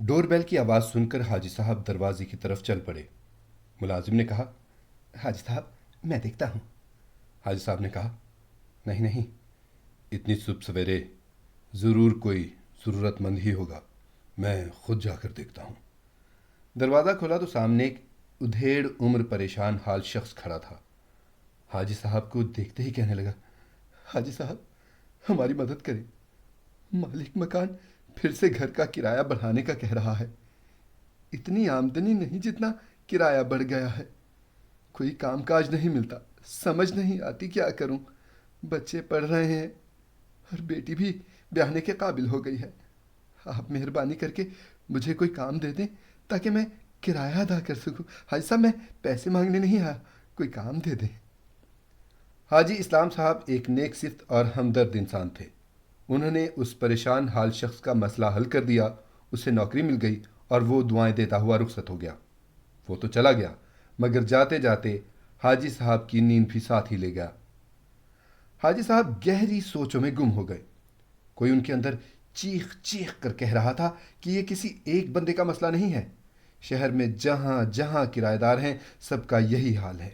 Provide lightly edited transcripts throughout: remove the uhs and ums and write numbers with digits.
ڈور بیل کی آواز سن کر حاجی صاحب دروازے کی طرف چل پڑے۔ ملازم نے کہا، حاجی صاحب میں دیکھتا ہوں۔ حاجی صاحب نے کہا، نہیں نہیں، اتنی صبح سویرے ضرور کوئی ضرورت مند ہی ہوگا، میں خود جا کر دیکھتا ہوں۔ دروازہ کھولا تو سامنے ایک ادھیڑ عمر پریشان حال شخص کھڑا تھا۔ حاجی صاحب کو دیکھتے ہی کہنے لگا، حاجی صاحب ہماری مدد کریں، مالک مکان پھر سے گھر کا کرایہ بڑھانے کا کہہ رہا ہے۔ اتنی آمدنی نہیں جتنا کرایہ بڑھ گیا ہے، کوئی کام کاج نہیں ملتا، سمجھ نہیں آتی کیا کروں۔ بچے پڑھ رہے ہیں اور بیٹی بھی بیاہنے کے قابل ہو گئی ہے۔ آپ مہربانی کر کے مجھے کوئی کام دے دیں تاکہ میں کرایہ ادا کر سکوں۔ حاجی صاحب میں پیسے مانگنے نہیں آیا، کوئی کام دے دیں۔ حاجی اسلام صاحب ایک نیک صفت اور ہمدرد انسان تھے۔ انہوں نے اس پریشان حال شخص کا مسئلہ حل کر دیا، اسے نوکری مل گئی اور وہ دعائیں دیتا ہوا رخصت ہو گیا۔ وہ تو چلا گیا، مگر جاتے جاتے حاجی صاحب کی نیند بھی ساتھ ہی لے گیا۔ حاجی صاحب گہری سوچوں میں گم ہو گئے۔ کوئی ان کے اندر چیخ چیخ کر کہہ رہا تھا کہ یہ کسی ایک بندے کا مسئلہ نہیں ہے، شہر میں جہاں جہاں کرایہ دار ہیں سب کا یہی حال ہے۔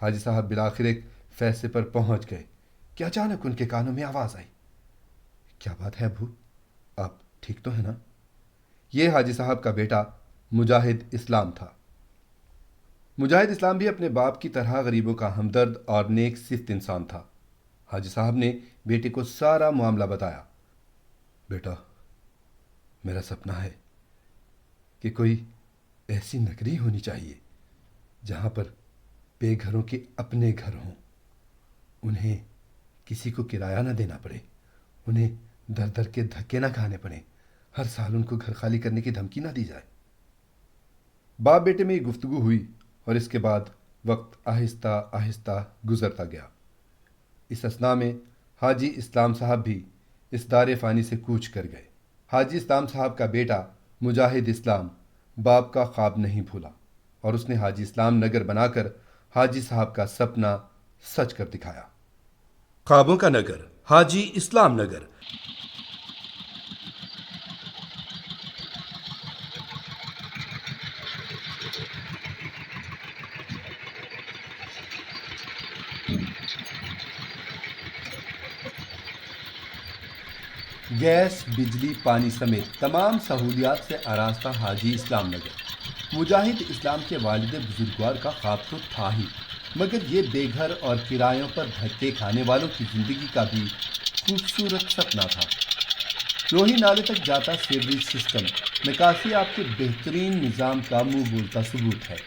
حاجی صاحب بالآخر ایک فیصلے پر پہنچ گئے کہ اچانک ان کے کانوں میں آواز آئی، کیا بات ہے ابو، آپ ٹھیک تو ہیں نا؟ یہ حاجی صاحب کا بیٹا مجاہد اسلام تھا۔ مجاہد اسلام بھی اپنے باپ کی طرح غریبوں کا ہمدرد اور نیک صفت انسان تھا۔ حاجی صاحب نے بیٹے کو سارا معاملہ بتایا۔ بیٹا، میرا سپنا ہے کہ کوئی ایسی نگری ہونی چاہیے جہاں پر بے گھروں کے اپنے گھر ہوں، انہیں کسی کو کرایہ نہ دینا پڑے، انہیں در در کے دھکے نہ کھانے پڑیں، ہر سال ان کو گھر خالی کرنے کی دھمکی نہ دی جائے۔ باپ بیٹے میں یہ گفتگو ہوئی اور اس کے بعد وقت آہستہ آہستہ گزرتا گیا۔ اس اثناء میں حاجی اسلام صاحب بھی اس دار فانی سے کوچ کر گئے۔ حاجی اسلام صاحب کا بیٹا مجاہد اسلام باپ کا خواب نہیں بھولا اور اس نے حاجی اسلام نگر بنا کر حاجی صاحب کا سپنا سچ کر دکھایا۔ خوابوں کا نگر، حاجی اسلام نگر۔ گیس، بجلی، پانی سمیت تمام سہولیات سے آراستہ حاجی اسلام نگر مجاہد اسلام کے والد بزرگوار کا خواب تو تھا ہی، مگر یہ بے گھر اور کرایوں پر دھکے کھانے والوں کی زندگی کا بھی خوبصورت سپنا تھا۔ روہی نالے تک جاتا سیوریج سسٹم نکاسی آپ کے بہترین نظام کا منہ بولتا ثبوت ہے۔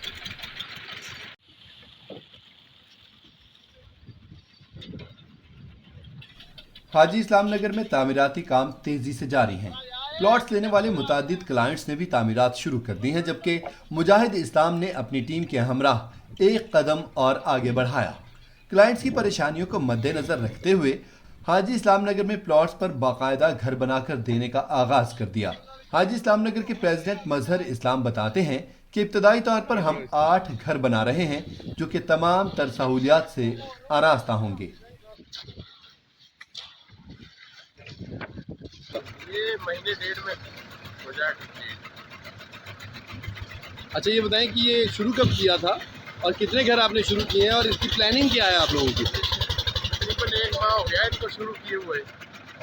حاجی اسلام نگر میں تعمیراتی کام تیزی سے جاری ہیں۔ پلاٹس لینے والے متعدد کلائنٹس نے بھی تعمیرات شروع کر دی ہیں، جبکہ مجاہد اسلام نے اپنی ٹیم کے ہمراہ ایک قدم اور آگے بڑھایا۔ کلائنٹس کی پریشانیوں کو مد نظر رکھتے ہوئے حاجی اسلام نگر میں پلاٹس پر باقاعدہ گھر بنا کر دینے کا آغاز کر دیا۔ حاجی اسلام نگر کے پریزیڈنٹ مظہر اسلام بتاتے ہیں کہ ابتدائی طور پر ہم 8 گھر بنا رہے ہیں جو کہ تمام تر سہولیات سے آراستہ ہوں گے۔ یہ مہینے ڈیڑھ میں ہو جائے گا۔ اچھا یہ بتائیں کہ یہ شروع کب کیا تھا اور کتنے گھر آپ نے شروع کیے ہیں اور اس کی پلاننگ کیا ہے آپ لوگوں کی؟ تقریباً 1 ماہ ہو گیا اس کو شروع کیے ہوئے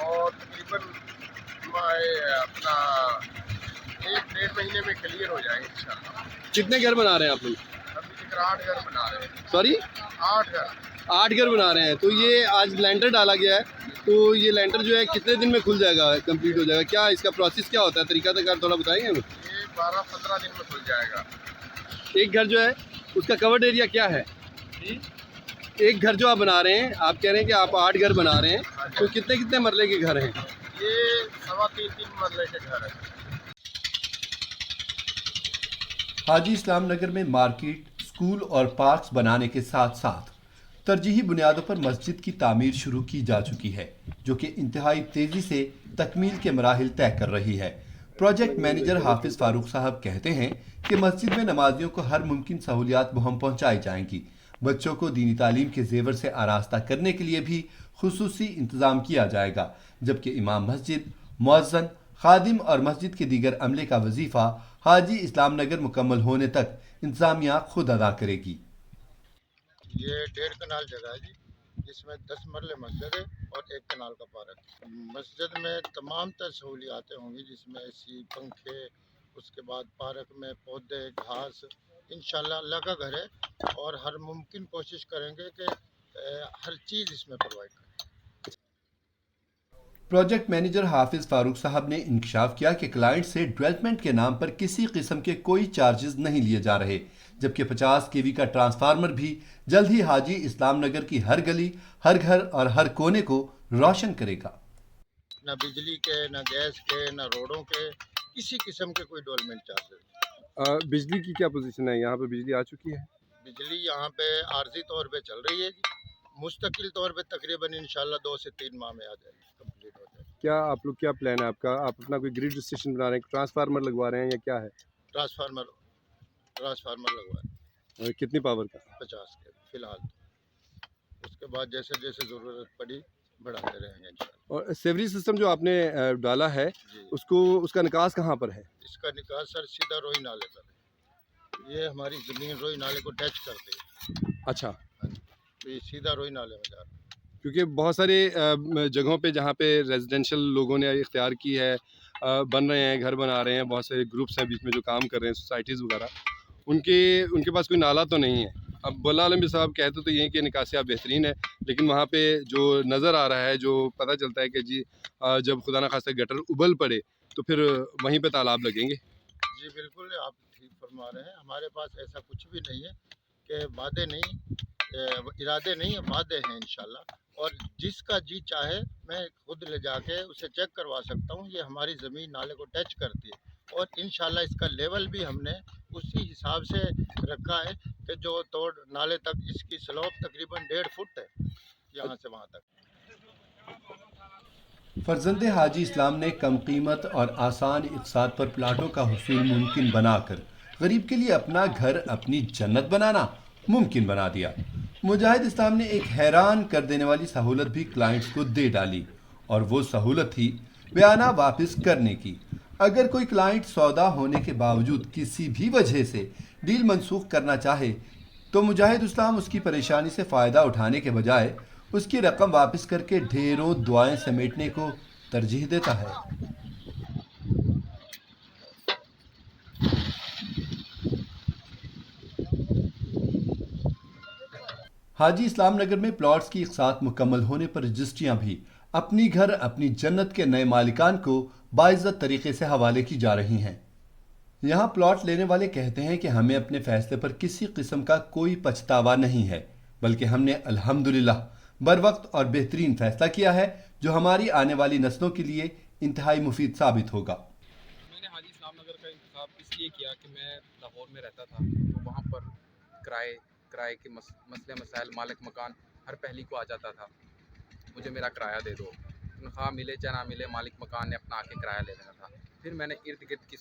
اور تقریباً اپنا 1-1.5 مہینے میں کلیئر ہو جائے گا انشاءاللہ۔ کتنے گھر بنا رہے ہیں آپ لوگ؟ ابھی تک 8 گھر بنا رہے ہیں۔ سوری 8 گھر 8 گھر بنا رہے ہیں۔ تو یہ آج لینٹر ڈالا گیا ہے، تو یہ لینٹر جو ہے کتنے دن میں کھل جائے گا، کمپلیٹ ہو جائے گا؟ کیا اس کا پروسیس کیا ہوتا ہے، طریقہ کار تھوڑا بتائیں گے ہمیں؟ یہ 12-15 دن میں کھل جائے گا۔ ایک گھر جو ہے اس کا کورڈ ایریا کیا ہے؟ ایک گھر جو آپ بنا رہے ہیں، آپ کہہ رہے ہیں کہ آپ 8 گھر بنا رہے ہیں، تو کتنے مرلے کے گھر ہیں؟ یہ 3.25 مرلے کے گھر ہے۔ حاجی اسلام نگر میں مارکیٹ، اسکول اور پارکس بنانے کے ساتھ ساتھ ترجیحی بنیادوں پر مسجد کی تعمیر شروع کی جا چکی ہے، جو کہ انتہائی تیزی سے تکمیل کے مراحل طے کر رہی ہے۔ پروجیکٹ مینیجر حافظ فاروق صاحب کہتے ہیں کہ مسجد میں نمازیوں کو ہر ممکن سہولیات مہم پہنچائی جائیں گی۔ بچوں کو دینی تعلیم کے زیور سے آراستہ کرنے کے لیے بھی خصوصی انتظام کیا جائے گا، جبکہ امام مسجد، مؤذن، खादिम और मस्जिद के दीगर अमले का वजीफा हाजी इस्लाम नगर मुकम्मल होने तक इंतजामिया खुद अदा करेगी। ये 1.5 कनाल जगह है जी, जिसमें 10 मरले मस्जिद है और 1 कनाल का पार्क। मस्जिद में तमाम तर सहूलियातें होंगी, जिसमें एसी, पंखे, उसके बाद पार्क में पौधे, घास। इंशाल्लाह अल्लाह का घर है और हर मुमकिन कोशिश करेंगे कि हर चीज़ इसमें प्रोवाइड करें। प्रोजेक्ट मैनेजर हाफिज फारूक साहब ने इंकशाफ किया कि क्लाइंट से डेवलपमेंट के नाम पर किसी किस्म के कोई चार्जेस नहीं लिए जा रहे, जबकि 50 केवी का ट्रांसफार्मर भी जल्द ही हाजी इस्लाम नगर की हर गली, हर घर और हर कोने को रोशन करेगा। ना बिजली के, ना गैस के, ना रोडों के, किसी किस्म के कोई डेवलपमेंट चार्जेस। बिजली की क्या पोजीशन है? यहाँ पे बिजली आ चुकी है? बिजली यहाँ पे आर्जी तौर पे चल रही है जी, मुस्तकिल तौर पे तकरीबन इंशाल्लाह 2 से 3 माह में आ जाएगी, कंप्लीट हो जाएगी। क्या आप लोग, क्या प्लान है आपका? आप अपना कोई ग्रिड स्टेशन बना रहे हैं, ट्रांसफार्मर लगवा रहे हैं या क्या है? ट्रांसफार्मर लगवा है और कितनी पावर का? 50 के फिलहाल। उसके बाद जैसे जैसे ज़रूरत पड़ी बढ़ाते रहेंगे इंशाल्लाह। और सेवरेज सिस्टम जो आपने डाला है, जी, उसका निकास कहाँ पर है? इसका निकास सर सीधा रोही नाले पर है। ये हमारी ज़मीन रोही नाले को टच करती है। अच्छा, हाँ जी, तो ये सीधा रोही नाले में जा रहा है। क्योंकि बहुत सारे जगहों पे जहाँ पे रेजिडेंशियल लोगों ने इख्तियार की है, बन रहे हैं, घर बना रहे हैं, बहुत सारे ग्रुप्स हैं बीच में जो काम कर रहे हैं, सोसाइटीज़ वगैरह, उनके पास कोई नाला तो नहीं है। अब बल्ला आलम साहब कहते तो यही कि निकासियात बेहतरीन है, लेकिन वहाँ पे जो नज़र आ रहा है, जो पता चलता है कि जी जब खुदा न खास्ता गटर उबल पड़े तो फिर वहीं पे तालाब लगेंगे। जी बिल्कुल, आप ठीक फरमा रहे हैं। हमारे पास ऐसा कुछ भी नहीं है कि वादे नहीं, इरादे नहीं है, वादे हैं इंशाल्लाह। और जिसका जी चाहे मैं खुद ले जाके उसे चेक करवा सकता हूँ। ये हमारी ज़मीन नाले को टच करती है और इंशाल्लाह इसका लेवल भी हमने उसी हिसाब से रखा है कि जो तोड़ नाले तक इसकी स्लोप तकरीबन 1.5 फुट है, यहाँ से वहाँ तक। फर्जंद हाजी इस्लाम ने कम कीमत और आसान इक़साद पर प्लाटों का हुसूल मुमकिन बनाकर गरीब के लिए अपना घर, अपनी जन्नत बनाना मुमकिन बना दिया। मुजाहिद इस्लाम ने एक हैरान कर देने वाली सहूलत भी क्लाइंट्स को दे डाली, और वो सहूलत थी बयाना वापस करने की। अगर कोई क्लाइंट सौदा होने के बावजूद किसी भी वजह से डील मनसूख करना चाहे तो मुजाहिद इस्लाम उसकी परेशानी से फ़ायदा उठाने के बजाय उसकी रकम वापस करके ढेरों दुआएं समेटने को तरजीह देता है। हाजी इस्लाम नगर में प्लॉट्स की इक़सात मुकम्मल होने पर रजिस्ट्रियां भी अपनी घर, अपनी जन्नत के नए मालिकान को बाइज़्ज़त तरीके से हवाले की जा रही हैं। यहाँ प्लॉट लेने वाले कहते हैं कि हमें अपने फैसले पर किसी किस्म का कोई पछतावा नहीं है, बल्कि हमने अल्हम्दुलिल्लाह बर वक्त और बेहतरीन फैसला किया है जो हमारी आने वाली नस्लों के लिए इंतहाई मुफीद साबित होगा। मैंने हाजी इस्लाम नगर का इंतखाब इसलिए किया कि मैं लाहौर में रहता था, तो वहाँ पर किराए के मसले मसाइल, मालिक मकान हर पहली को आ जाता था, मुझे मेरा किराया दे दो। तनख्वाह मिले चाहे ना मिले, मालिक मकान ने अपना आके किराया ले लेना था। फिर मैंने इर्द गिर्द की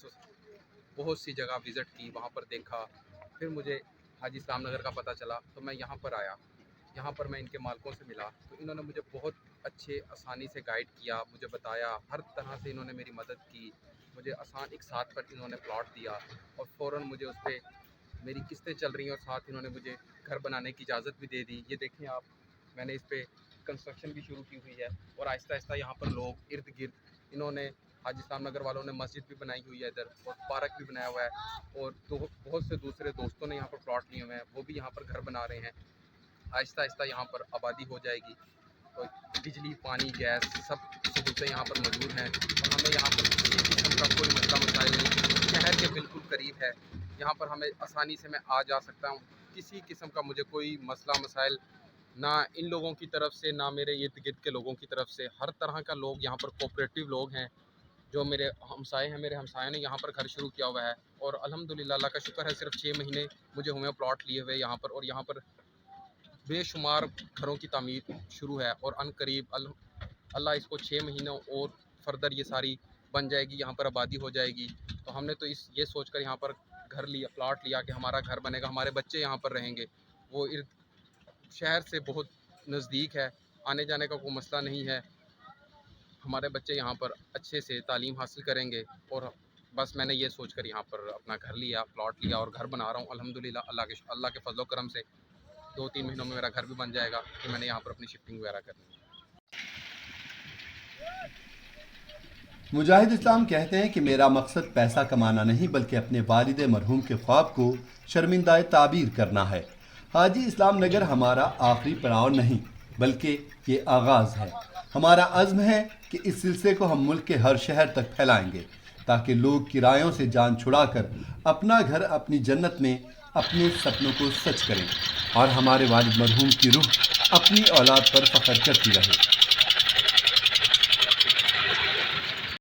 बहुत सी जगह विज़िट की, वहाँ पर देखा, फिर मुझे हाजी इस्लाम नगर का पता चला, तो मैं यहाँ पर आया। यहाँ पर मैं इनके मालिकों से मिला, तो इन्होंने मुझे बहुत अच्छे आसानी से गाइड किया, मुझे बताया, हर तरह से इन्होंने मेरी मदद की। मुझे आसान एक साथ पर इन्होंने प्लॉट दिया और फ़ौरन मुझे उस पर मेरी किस्तें चल रही हैं और साथ इन्होंने मुझे घर बनाने की इजाज़त भी दे दी। ये देखें आप, मैंने इस पर कंस्ट्रक्शन भी शुरू की हुई है और आहिस्ता आहिस्ता यहाँ पर लोग इर्द गिर्द, इन्होंने हाजी इस्लाम नगर वालों ने मस्जिद भी बनाई हुई है इधर, और पार्क भी बनाया हुआ है, और बहुत से दूसरे दोस्तों ने यहाँ पर प्लॉट लिए हुए हैं, वो भी यहाँ पर घर बना रहे हैं। आहिस्ता आहिस्ता यहाँ पर आबादी हो जाएगी, तो बिजली, पानी, गैस सब सहूलतें यहाँ पर मौजूद हैं और हमें यहाँ पर किसी किस्म का कोई मसला मसाइल नहीं। शहर के बिल्कुल करीब है, यहाँ पर हमें आसानी से मैं आ जा सकता हूँ, किसी किस्म का मुझे कोई मसला मसाइल ना इन लोगों की तरफ से, ना मेरे इर्द गिर्द के लोगों की तरफ से। हर तरह का लोग यहाँ पर कोऑपरेटिव लोग हैं, जो मेरे हमसाए हैं, मेरे हमसायों ने यहाँ पर घर शुरू किया हुआ है और अल्हम्दुलिल्लाह अल्लाह का शुक्र है, सिर्फ 6 महीने मुझे हुए प्लॉट लिए हुए यहाँ पर, और यहाँ पर बेशुमार घरों की तामीर शुरू है और अनकरीब अल्लाह इसको 6 महीनों और फर्दर ये सारी बन जाएगी, यहाँ पर आबादी हो जाएगी। तो हमने तो ये सोचकर यहाँ पर घर लिया, प्लॉट लिया कि हमारा घर बनेगा, हमारे बच्चे यहाँ पर रहेंगे। वो शहर से बहुत नज़दीक है, आने जाने का कोई मसला नहीं है। हमारे बच्चे यहाँ पर अच्छे से तालीम हासिल करेंगे। और बस मैंने ये सोच कर यहाँ पर अपना घर लिया, प्लॉट लिया और घर बना रहा हूँ। अल्हम्दुलिल्लाह अल्लाह के फजल करम से 2-3 महीनों में मेरा घर भी बन जाएगा, कि मैंने यहाँ पर अपनी शिफ्टिंग वगैरह करनी है। मुजाहिद इस्लाम कहते हैं कि मेरा मकसद पैसा कमाना नहीं बल्कि अपने वालिद मरहूम के ख्वाब को शर्मिंदा ताबीर करना है। हाजी इस्लाम नगर हमारा आखिरी पड़ाव नहीं बल्कि ये आगाज़ है। हमारा अज़्म है कि इस सिलसिले को हम मुल्क के हर शहर तक फैलाएंगे ताकि लोग किरायों से जान छुड़ाकर अपना घर अपनी जन्नत में अपने सपनों को सच करें और हमारे वालिद मरहूम की रूह अपनी औलाद पर फ़ख्र करती रहे।